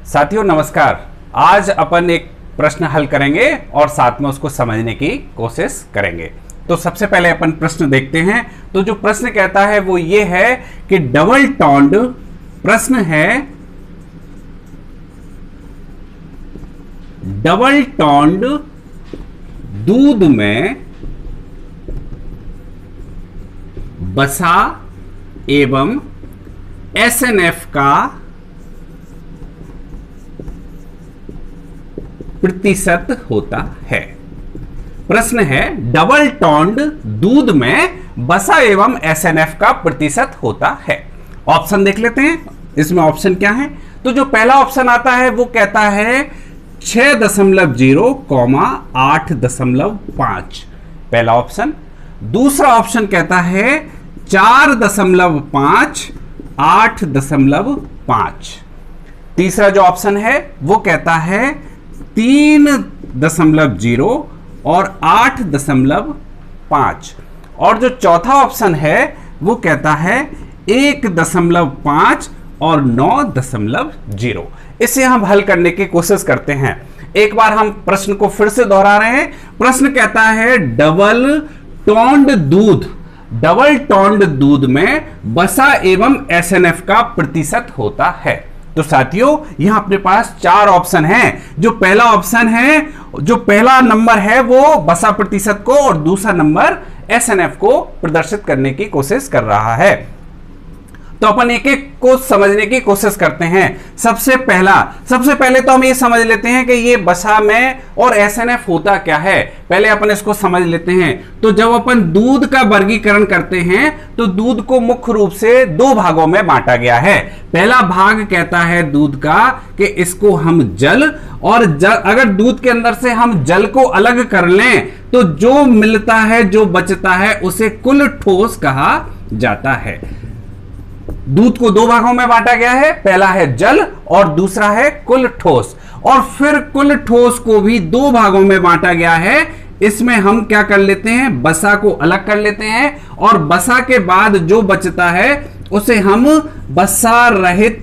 साथियों नमस्कार। आज अपन एक प्रश्न हल करेंगे और साथ में उसको समझने की कोशिश करेंगे। तो सबसे पहले अपन प्रश्न देखते हैं। तो जो प्रश्न कहता है वो ये है कि डबल टोन्ड प्रश्न है, डबल टोन्ड दूध में बसा एवं एसएनएफ का प्रतिशत होता है। प्रश्न है डबल टोन्ड दूध में बसा एवं एसएनएफ का प्रतिशत होता है। ऑप्शन देख लेते हैं, इसमें ऑप्शन क्या है। तो जो पहला ऑप्शन आता है वो कहता है 6.0, 8.5 पहला ऑप्शन। दूसरा ऑप्शन कहता है 4.5, 8.5। तीसरा जो ऑप्शन है वो कहता है 3.0 और 8.5। और जो चौथा ऑप्शन है वो कहता है 1.5 और 9.0। इसे हम हल करने की कोशिश करते हैं। एक बार हम प्रश्न को फिर से दोहरा रहे हैं। प्रश्न कहता है डबल टोन्ड दूध में बसा एवं एसएनएफ का प्रतिशत होता है। तो साथियों यहां अपने पास चार ऑप्शन हैं। जो पहला ऑप्शन है, जो पहला नंबर है वो बसा प्रतिशत को और दूसरा नंबर एसएनएफ को प्रदर्शित करने की कोशिश कर रहा है। तो अपन एक एक को समझने की कोशिश करते हैं। सबसे पहले तो हम ये समझ लेते हैं कि ये बसा में और एसएनएफ होता क्या है। पहले अपन इसको समझ लेते हैं। तो जब अपन दूध का वर्गीकरण करते हैं तो दूध को मुख्य रूप से दो भागों में बांटा गया है। पहला भाग कहता है दूध का कि इसको हम जल और अगर दूध के अंदर से हम जल को अलग कर लें तो जो मिलता है, जो बचता है, उसे कुल ठोस कहा जाता है। दूध को दो भागों में बांटा गया है, पहला है जल और दूसरा है कुल ठोस। और फिर कुल ठोस को भी दो भागों में बांटा गया है। इसमें हम क्या कर लेते हैं, बसा को अलग कर लेते हैं और बसा के बाद जो बचता है उसे हम बसा रहित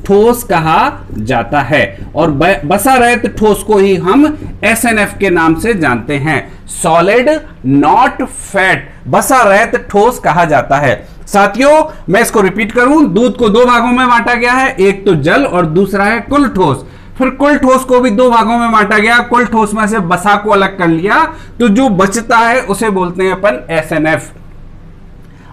ठोस कहा जाता है। और बसा रहित ठोस को ही हम एसएनएफ के नाम से जानते हैं, सॉलिड नॉट फैट, बसा रहित ठोस कहा जाता है। साथियों मैं इसको रिपीट करूं, दूध को दो भागों में बांटा गया है, एक तो जल और दूसरा है कुल ठोस। फिर कुल ठोस को भी दो भागों में बांटा गया, कुल ठोस में से बसा को अलग कर लिया, तो जो बचता है उसे बोलते हैं अपन एसएनएफ।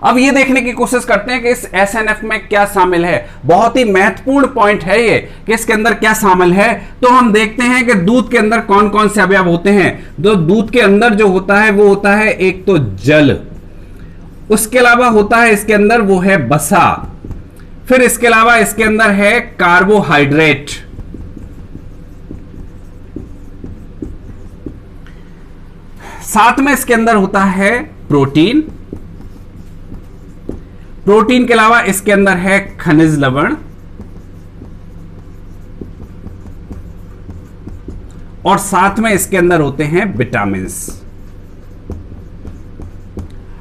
अब ये देखने की कोशिश करते हैं कि इस एसएनएफ में क्या शामिल है। बहुत ही महत्वपूर्ण पॉइंट है ये कि इसके अंदर क्या शामिल है। तो हम देखते हैं कि दूध के अंदर कौन कौन से अवयव होते हैं। तो दूध के अंदर जो होता है वो होता है एक तो जल, उसके अलावा होता है इसके अंदर वो है बसा, फिर इसके अलावा इसके अंदर है कार्बोहाइड्रेट, साथ में इसके अंदर होता है प्रोटीन, प्रोटीन के अलावा इसके अंदर है खनिज लवण और साथ में इसके अंदर होते हैं विटामिन्स।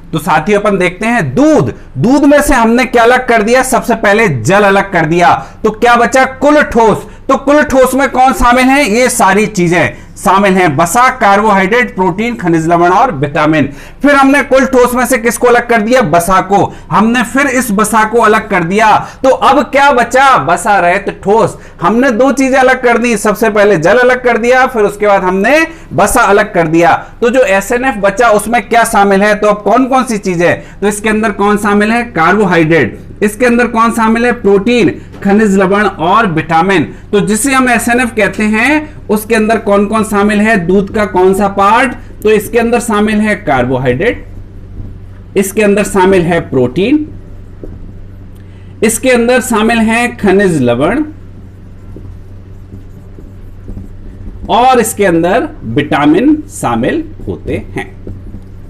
तो साथियों अपन देखते हैं दूध में से हमने क्या अलग कर दिया, सबसे पहले जल अलग कर दिया, तो क्या बचा, कुल ठोस। तो कुल ठोस में कौन शामिल है, ये सारी चीजें शामिल हैं, बसा, कार्बोहाइड्रेट, प्रोटीन, खनिज लवण और विटामिन। फिर हमने कुल ठोस में से किसको अलग कर दिया, बसा को। हमने फिर इस बसा को अलग कर दिया, तो अब क्या बचा, बसा रहित ठोस। हमने दो चीजें अलग कर दी, सबसे पहले जल अलग कर दिया, फिर उसके बाद हमने बसा अलग कर दिया। तो जो एसएनएफ बचा उसमें क्या शामिल है, तो अब कौन कौन सी चीजें, तो इसके अंदर कौन शामिल है, कार्बोहाइड्रेट, इसके अंदर कौन शामिल है, प्रोटीन, खनिज लवण और विटामिन। तो जिसे हम एसएनएफ कहते हैं उसके अंदर कौन कौन शामिल है, दूध का कौन सा पार्ट, तो इसके अंदर शामिल है कार्बोहाइड्रेट, इसके अंदर शामिल है प्रोटीन, इसके अंदर शामिल है खनिज लवण और इसके अंदर विटामिन शामिल होते हैं।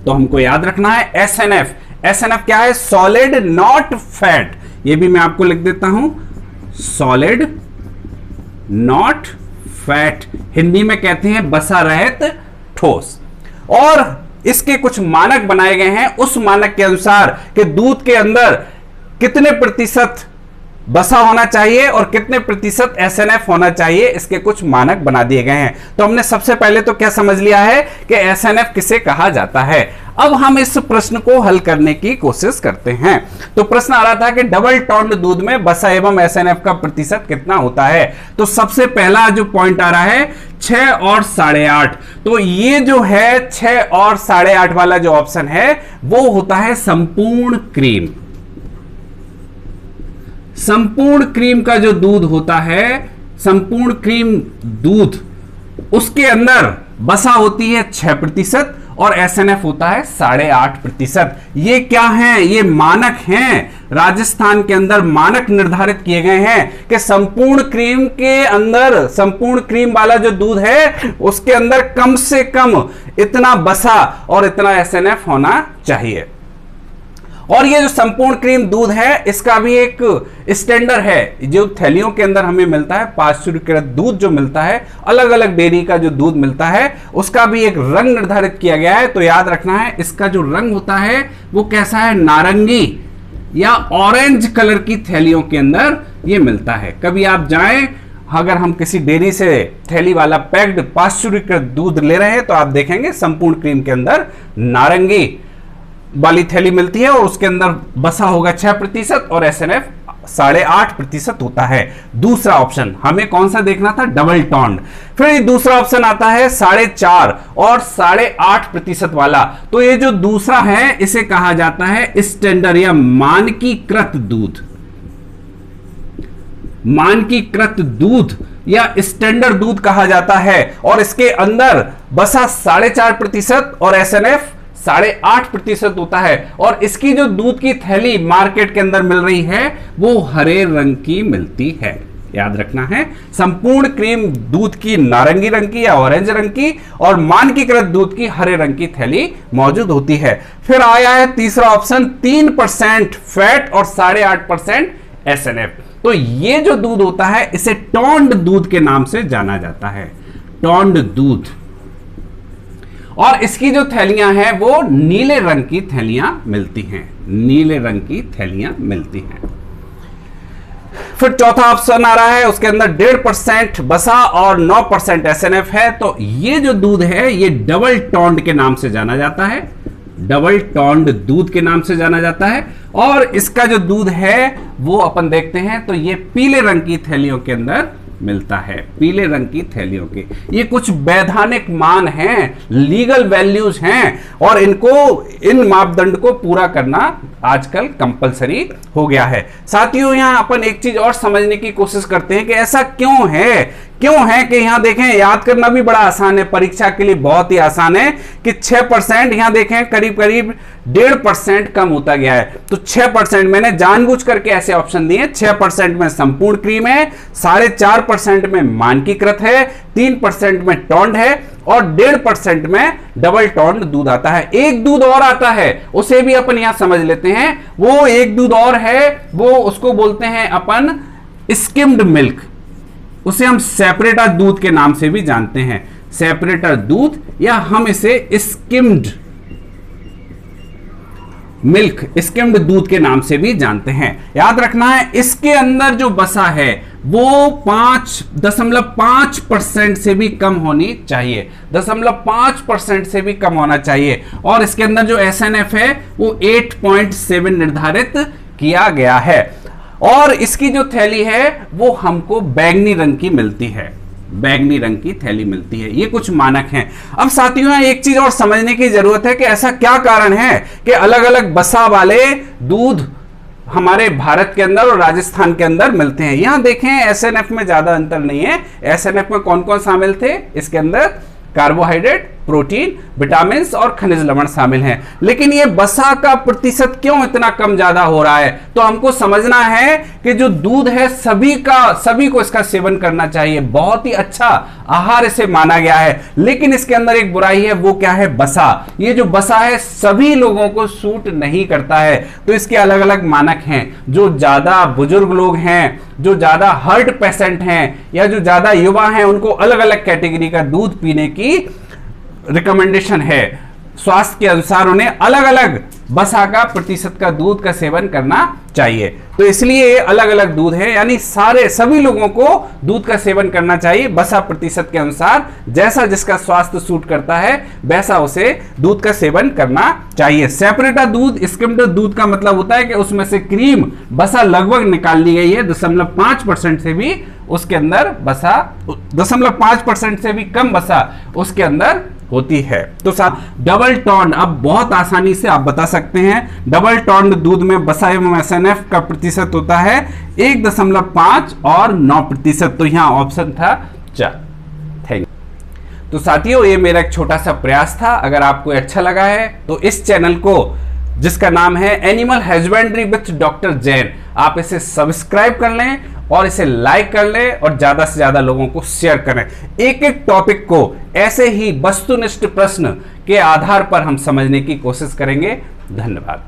तो हमको याद रखना है एसएनएफ। एसएनएफ क्या है, सॉलिड नॉट फैट। ये भी मैं आपको लिख देता हूं, सॉलिड नॉट फैट, हिंदी में कहते हैं बसा रहित ठोस। और इसके कुछ मानक बनाए गए हैं, उस मानक के अनुसार कि दूध के अंदर कितने प्रतिशत बसा होना चाहिए और कितने प्रतिशत एसएनएफ होना चाहिए, इसके कुछ मानक बना दिए गए हैं। तो हमने सबसे पहले तो क्या समझ लिया है कि एसएनएफ किसे कहा जाता है। अब हम इस प्रश्न को हल करने की कोशिश करते हैं। तो प्रश्न आ रहा था कि डबल टोन्ड दूध में बसा एवं एसएनएफ का प्रतिशत कितना होता है। तो सबसे पहला जो पॉइंट आ रहा है 6 और 8.5, तो ये जो है 6 और 8.5 वाला जो ऑप्शन है वो होता है संपूर्ण क्रीम। संपूर्ण क्रीम का जो दूध होता है, संपूर्ण क्रीम दूध, उसके अंदर बसा होती है 6% और एसएनएफ होता है 8.5%। ये क्या है? ये मानक हैं। राजस्थान के अंदर मानक निर्धारित किए गए हैं कि संपूर्ण क्रीम के अंदर, संपूर्ण क्रीम वाला जो दूध है उसके अंदर कम से कम इतना बसा और इतना एसएनएफ होना चाहिए। और ये जो संपूर्ण क्रीम दूध है इसका भी एक स्टैंडर्ड है, जो थैलियों के अंदर हमें मिलता है, पाश्चुरीकृत दूध जो मिलता है, अलग अलग डेयरी का जो दूध मिलता है उसका भी एक रंग निर्धारित किया गया है। तो याद रखना है इसका जो रंग होता है वो कैसा है, नारंगी या ऑरेंज कलर की थैलियों के अंदर ये मिलता है। कभी आप जाएं, अगर हम किसी डेयरी से थैली वाला पैक्ड पाश्चुरीकृत दूध ले रहे हैं तो आप देखेंगे संपूर्ण क्रीम के अंदर नारंगी वाली थैली मिलती है और उसके अंदर बसा होगा 6% और एसएनएफ 8.5% होता है। दूसरा ऑप्शन हमें कौन सा देखना था, डबल टोन्ड। फिर दूसरा ऑप्शन आता है 4.5 और 8.5% वाला। तो ये जो दूसरा है इसे कहा जाता है स्टैंडर्ड या मानकीकृत दूध। मानकीकृत दूध या स्टैंडर्ड दूध कहा जाता है और इसके अंदर बसा 4.5% और एसएनएफ 8.5% होता है। और इसकी जो दूध की थैली मार्केट के अंदर मिल रही है वो हरे रंग की मिलती है। याद रखना है, संपूर्ण क्रीम दूध की नारंगी रंग की या ऑरेंज रंग की और मानकीकृत दूध की हरे रंग की थैली मौजूद होती है। फिर आया है तीसरा ऑप्शन 3% फैट और 8.5% एसएनएफ। तो ये जो दूध होता है इसे टोन्ड दूध के नाम से जाना जाता है, टोन्ड दूध। और इसकी जो थैलियां हैं वो नीले रंग की थैलियां मिलती हैं, नीले रंग की थैलियां मिलती हैं। फिर चौथा ऑप्शन आ रहा है, उसके अंदर 1.5% बसा और 9% एसएनएफ है। तो ये जो दूध है ये डबल टोन्ड के नाम से जाना जाता है, डबल टोन्ड दूध के नाम से जाना जाता है। और इसका जो दूध है वो अपन देखते हैं तो ये पीले रंग की थैलियों के अंदर मिलता है, पीले रंग की थैलियों के। ये कुछ वैधानिक मान हैं, लीगल वैल्यूज हैं और इनको, इन मापदंड को पूरा करना आजकल कंपलसरी हो गया है। साथियों यहां अपन एक चीज और समझने की कोशिश करते हैं कि ऐसा क्यों है कि यहां देखें, याद करना भी बड़ा आसान है, परीक्षा के लिए बहुत ही आसान है कि 6%, यहां देखें करीब करीब 1.5% कम होता गया है। तो 6% मैंने जानबूझ करके ऐसे ऑप्शन दिए, 6% में संपूर्ण क्रीम है, 4.5% में मानकीकृत है, 3% में टोन्ड है और 1.5% में डबल टोन्ड दूध आता है। एक दूध और आता है, उसे भी अपन यहां समझ लेते हैं। वो एक दूध और है, वो उसको बोलते हैं अपन स्किम्ड मिल्क, उसे हम सेपरेटर दूध के नाम से भी जानते हैं, सेपरेटर दूध या हम इसे स्किम्ड मिल्क, स्किम्ड दूध के नाम से भी जानते हैं। याद रखना है इसके अंदर जो बसा है वो 5.5% से भी कम होनी चाहिए, 0.5% से भी कम होना चाहिए। और इसके अंदर जो एसएनएफ है वो 8.7 निर्धारित किया गया है। और इसकी जो थैली है वो हमको बैंगनी रंग की मिलती है, बैंगनी रंग की थैली मिलती है। ये कुछ मानक हैं। अब साथियों एक चीज और समझने की जरूरत है कि ऐसा क्या कारण है कि अलग अलग बसा वाले दूध हमारे भारत के अंदर और राजस्थान के अंदर मिलते हैं। यहां देखें एसएनएफ में ज्यादा अंतर नहीं है। एसएनएफ में कौन कौन शामिल थे, इसके अंदर कार्बोहाइड्रेट, प्रोटीन, विटामिन और खनिज लवण शामिल हैं। लेकिन ये बसा का प्रतिशत क्यों इतना कम ज्यादा हो रहा है? तो हमको समझना है कि जो दूध है सभी को इसका सेवन करना चाहिए, बहुत ही अच्छा आहार इसे माना गया है। लेकिन इसके अंदर एक बुराई है, वो क्या है, बसा। ये जो बसा है सभी लोगों को सूट नहीं करता है। तो इसके अलग अलग मानक हैं। जो ज्यादा बुजुर्ग लोग हैं, जो ज्यादा हार्ट पेशेंट हैं या जो ज्यादा युवा हैं, उनको अलग अलग कैटेगरी का दूध पीने की रिकमेंडेशन है। स्वास्थ्य के अनुसार उन्हें अलग अलग बसा का प्रतिशत का दूध का सेवन करना चाहिए। तो इसलिए अलग अलग दूध है, यानी सभी लोगों को दूध का सेवन करना चाहिए बसा प्रतिशत के अनुसार। जैसा जिसका स्वास्थ्य सूट करता है वैसा उसे दूध का सेवन करना चाहिए। सेपरेटा दूध, स्किम्ड दूध का मतलब होता है कि उसमें से क्रीम बसा लगभग निकाल ली गई है, 0.5% से भी उसके अंदर बसा, 0.5% से भी कम बसा उसके अंदर होती है। तो डबल टोन, अब बहुत आसानी से आप बता सकते हैं, डबल टोन दूध में बसा एवं एसएनएफ का प्रतिशत होता है 1.5 और 9%। तो यहां ऑप्शन था 4। Thank you. तो साथियों, ये मेरा एक छोटा सा प्रयास था। अगर आपको अच्छा लगा है तो इस चैनल को, जिसका नाम है animal husbandry with doctor Jain, आप इसे सब्सक्राइब कर लें और इसे लाइक कर लें और ज्यादा से ज्यादा लोगों को शेयर करें। एक एक टॉपिक को ऐसे ही वस्तुनिष्ठ प्रश्न के आधार पर हम समझने की कोशिश करेंगे। धन्यवाद।